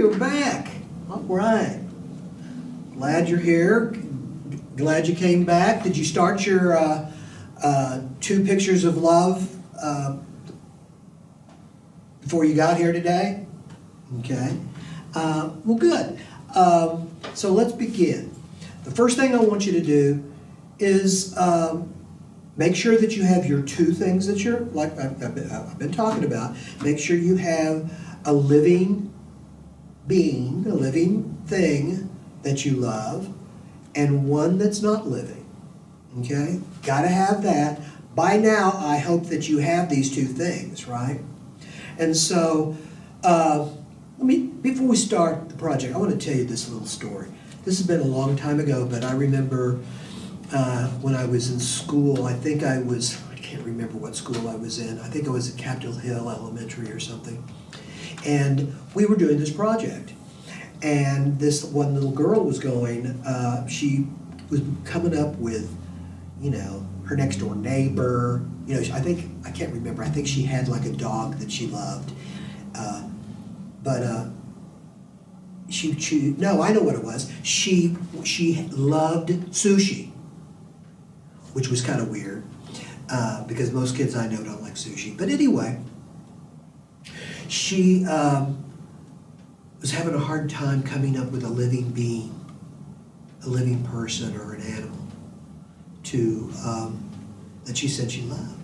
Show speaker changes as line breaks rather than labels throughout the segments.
you're back. All right. Glad you're here. Glad you came back. Did you start your 2 pictures of love before you got here today? Okay. Well, good. So let's begin. The first thing I want you to do is make sure that you have your 2 things that you're, like I've been talking about. Make sure you have a living being, a living thing that you love, and one that's not living. Okay? Gotta have that. By now, I hope that you have these 2 things, right? And so, before we start the project, I want to tell you this little story. This has been a long time ago, but I remember when I was in school, I can't remember what school I was in. I think I was at Capitol Hill Elementary or something. And we were doing this project. And this one little girl was going, she was coming up with, her next door neighbor. I can't remember. I think she had like a dog that she loved. No, I know what it was. She loved sushi, which was kind of weird, because most kids I know don't like sushi. But anyway, she was having a hard time coming up with a living being, a living person or an animal that she said she loved.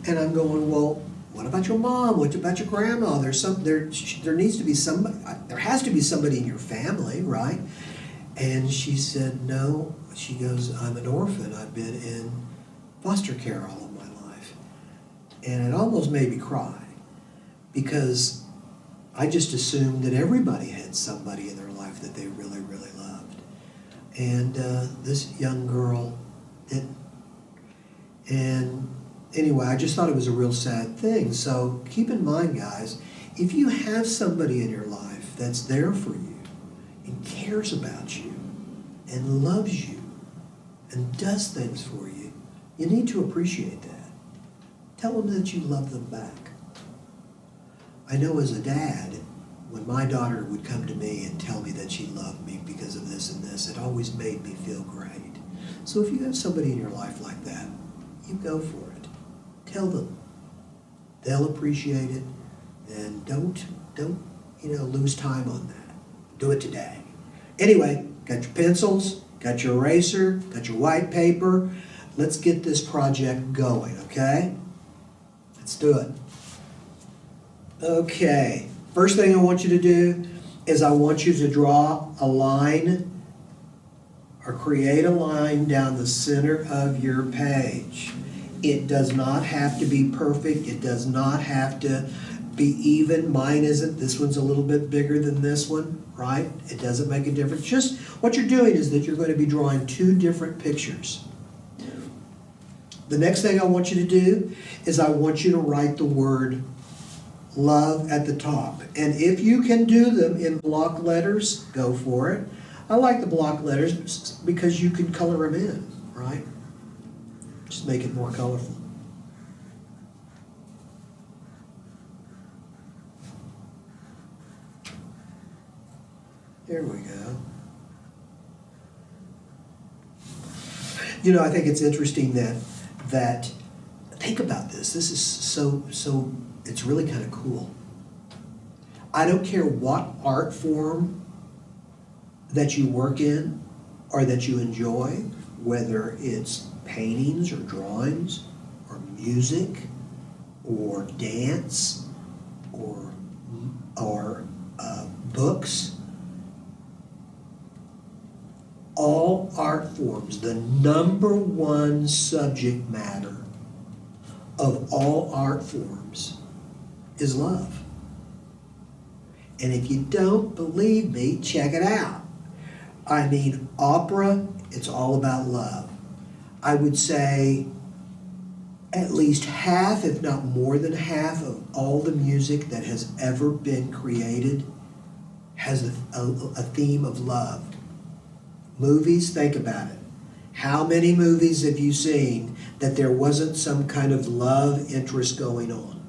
And I'm going, well, what about your mom? What about your grandma? There needs to be somebody. There has to be somebody in your family, right? And she said, no. She goes, I'm an orphan. I've been in foster care all of my life. And it almost made me cry, because I just assumed that everybody had somebody in their life that they really, really loved. And this young girl didn't. And anyway, I just thought it was a real sad thing. So keep in mind, guys, if you have somebody in your life that's there for you and cares about you and loves you and does things for you, you need to appreciate that. Tell them that you love them back. I know as a dad, when my daughter would come to me and tell me that she loved me because of this and this, it always made me feel great. So if you have somebody in your life like that, you go for it. Tell them. They'll appreciate it, and don't lose time on that. Do it today. Anyway, got your pencils, got your eraser, got your white paper. Let's get this project going, okay? Let's do it. Okay, first thing I want you to do is I want you to draw a line or create a line down the center of your page. It does not have to be perfect. It does not have to be even. Mine isn't. This one's a little bit bigger than this one, right? It doesn't make a difference. Just what you're doing is that you're going to be drawing 2 different pictures. The next thing I want you to do is I want you to write the word love at the top. And if you can do them in block letters, go for it. I like the block letters because you can color them in, right? Just make it more colorful. There we go. I think it's interesting that think about this. This is so it's really kind of cool. I don't care what art form that you work in or that you enjoy, whether it's paintings or drawings or music or dance or books. All art forms, the number one subject matter of all art forms is love. And if you don't believe me, check it out. I mean, opera, it's all about love. I would say at least half, if not more than half, of all the music that has ever been created has a theme of love. Movies, think about it. How many movies have you seen that there wasn't some kind of love interest going on?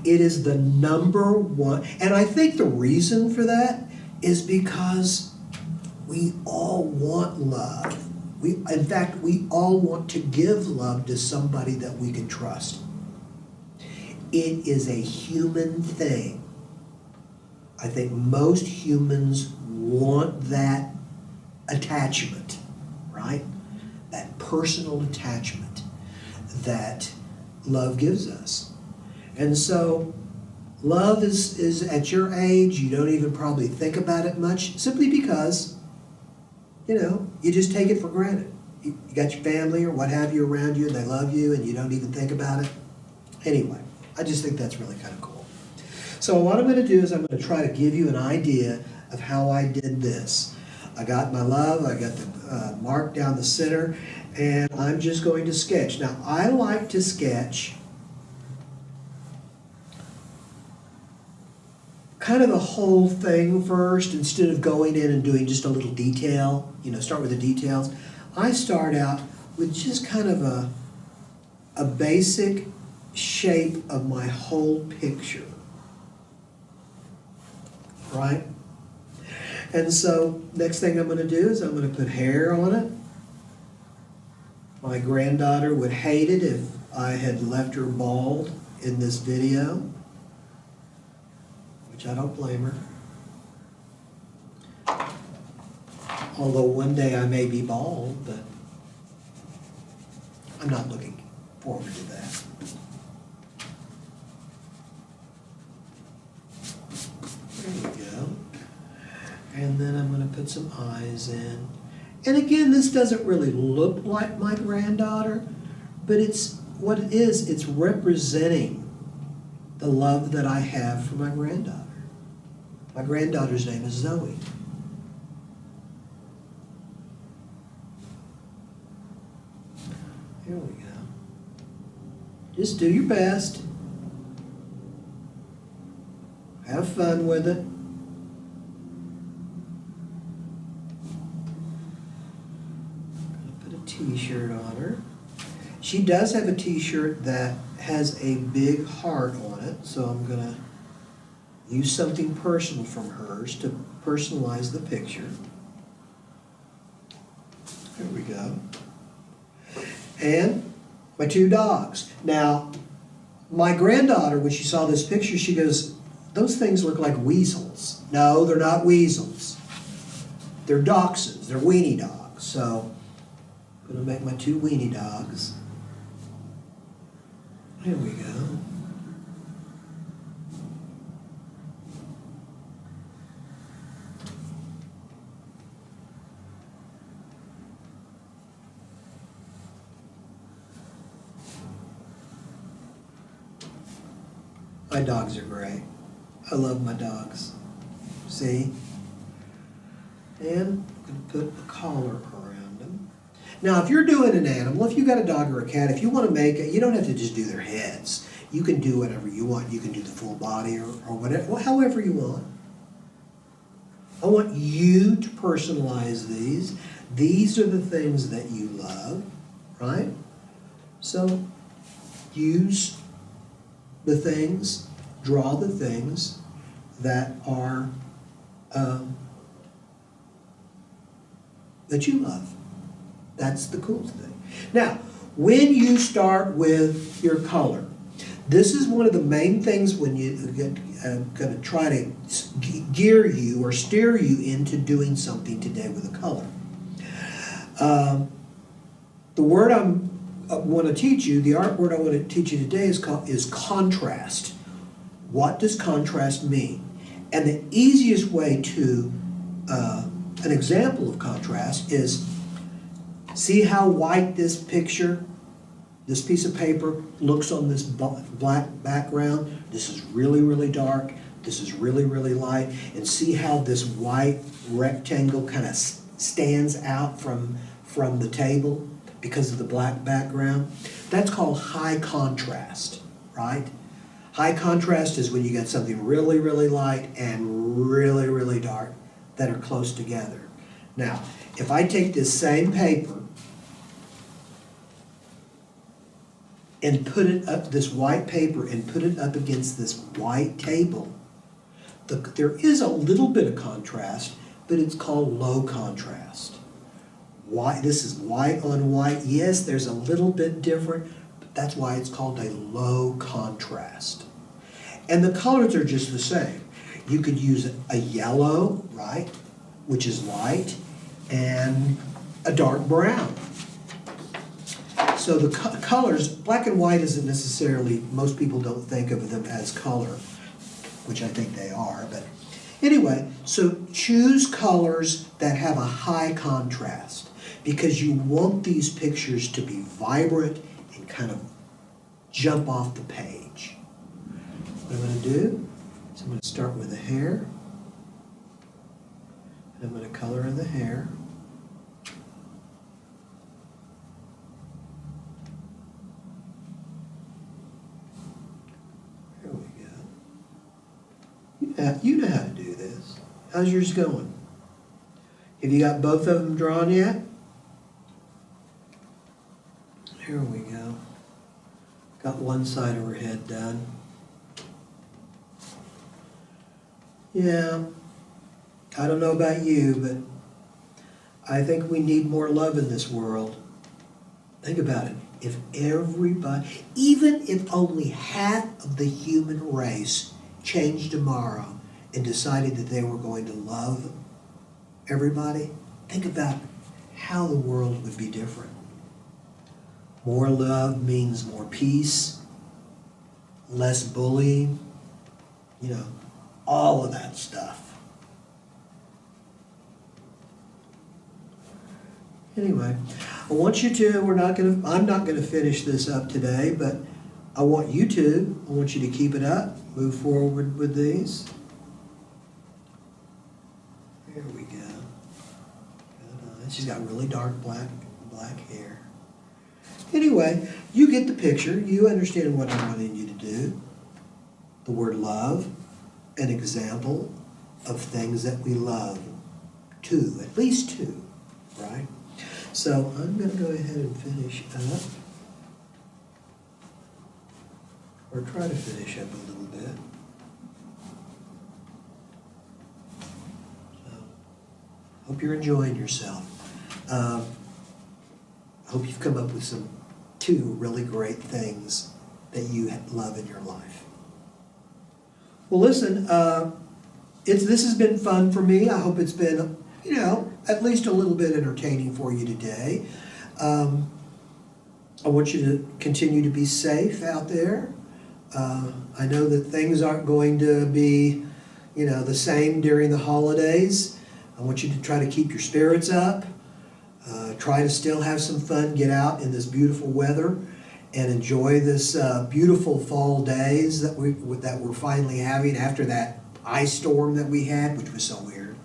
It is the number one, and I think the reason for that is because we all want love. In fact, we all want to give love to somebody that we can trust. It is a human thing. I think most humans want that attachment, right? That personal attachment that love gives us. And so love is at your age, you don't even probably think about it much, simply because, you just take it for granted. You got your family or what have you around you, and they love you, and you don't even think about it. Anyway, I just think that's really kind of cool. So what I'm going to do is I'm going to try to give you an idea of how I did this. I got my love, I got the mark down the center, and I'm just going to sketch. Now, I like to sketch kind of the whole thing first instead of going in and doing just a little detail, start with the details. I start out with just kind of a basic shape of my whole picture, right? And so next thing I'm going to do is I'm going to put hair on it. My granddaughter would hate it if I had left her bald in this video, which I don't blame her. Although one day I may be bald, but I'm not looking forward to that. There we go. And then I'm going to put some eyes in. And again, this doesn't really look like my granddaughter, but it's what it is. It's representing the love that I have for my granddaughter. My granddaughter's name is Zoe. Here we go. Just do your best. Have fun with it. Put a t-shirt on her. She does have a t-shirt that has a big heart on it, so I'm going to use something personal from hers to personalize the picture. There we go. And my two dogs. Now, my granddaughter, when she saw this picture, she goes, "Those things look like weasels." No, they're not weasels. They're dachshunds. They're weenie dogs. So I'm going to make my two weenie dogs. There we go. My dogs are great. I love my dogs. See? And I'm going to put a collar around them. Now, if you're doing an animal, if you got a dog or a cat, if you want to make it, you don't have to just do their heads. You can do whatever you want. You can do the full body or whatever, however you want. I want you to personalize these. These are the things that you love, right? So use the things, draw the things that are that you love. That's the cool thing. Now, when you start with your color, this is one of the main things when you going to try to gear you or steer you into doing something today with a color. The word I want to teach you, the art word I want to teach you today is contrast. What does contrast mean? And the easiest way to, an example of contrast is, see how white this picture, this piece of paper looks on this black background? This is really, really dark. This is really, really light. And see how this white rectangle kind of stands out from the table because of the black background? That's called high contrast, right? High contrast is when you get something really, really light and really, really dark that are close together. Now, if I take this same paper and put it up, this white paper, and put it up against this white table, there is a little bit of contrast, but it's called low contrast. Why? This is white on white. Yes, there's a little bit different, but that's why it's called a low contrast. And the colors are just the same. You could use a yellow, right, which is light, and a dark brown. So the colors, black and white isn't necessarily, most people don't think of them as color, which I think they are, but anyway, so choose colors that have a high contrast because you want these pictures to be vibrant and kind of jump off the page. What I'm going to do is I'm going to start with the hair, and I'm going to color in the hair. There we go. You know how to do this. How's yours going? Have you got both of them drawn yet? Here we go. Got one side of her head done. Yeah, I don't know about you, but I think we need more love in this world. Think about it. If everybody, even if only half of the human race changed tomorrow and decided that they were going to love everybody, think about how the world would be different. More love means more peace, less bullying, all of that stuff. Anyway, I want you to, I'm not gonna finish this up today, but I want you to keep it up, move forward with these. There we go. Good. She's got really dark black hair. Anyway, you get the picture. You understand what I'm wanting you to do. The word love, an example of things that we love. Two, at least two, right? So I'm going to go ahead and finish up, or try to finish up a little bit. So, hope you're enjoying yourself. I hope you've come up with two really great things that you love in your life. Well, listen, this has been fun for me. I hope it's been, at least a little bit entertaining for you today. I want you to continue to be safe out there. I know that things aren't going to be, the same during the holidays. I want you to try to keep your spirits up. Try to still have some fun, get out in this beautiful weather and enjoy this beautiful fall days that we're finally having after that ice storm that we had, which was so weird.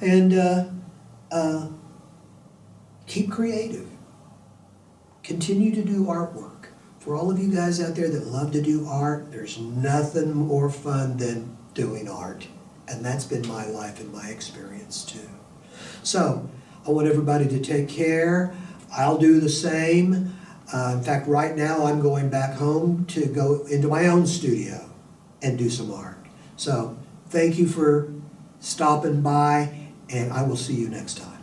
And keep creative. Continue to do artwork. For all of you guys out there that love to do art, there's nothing more fun than doing art. And that's been my life and my experience too. So, I want everybody to take care. I'll do the same. In fact, right now I'm going back home to go into my own studio and do some art. So thank you for stopping by, and I will see you next time.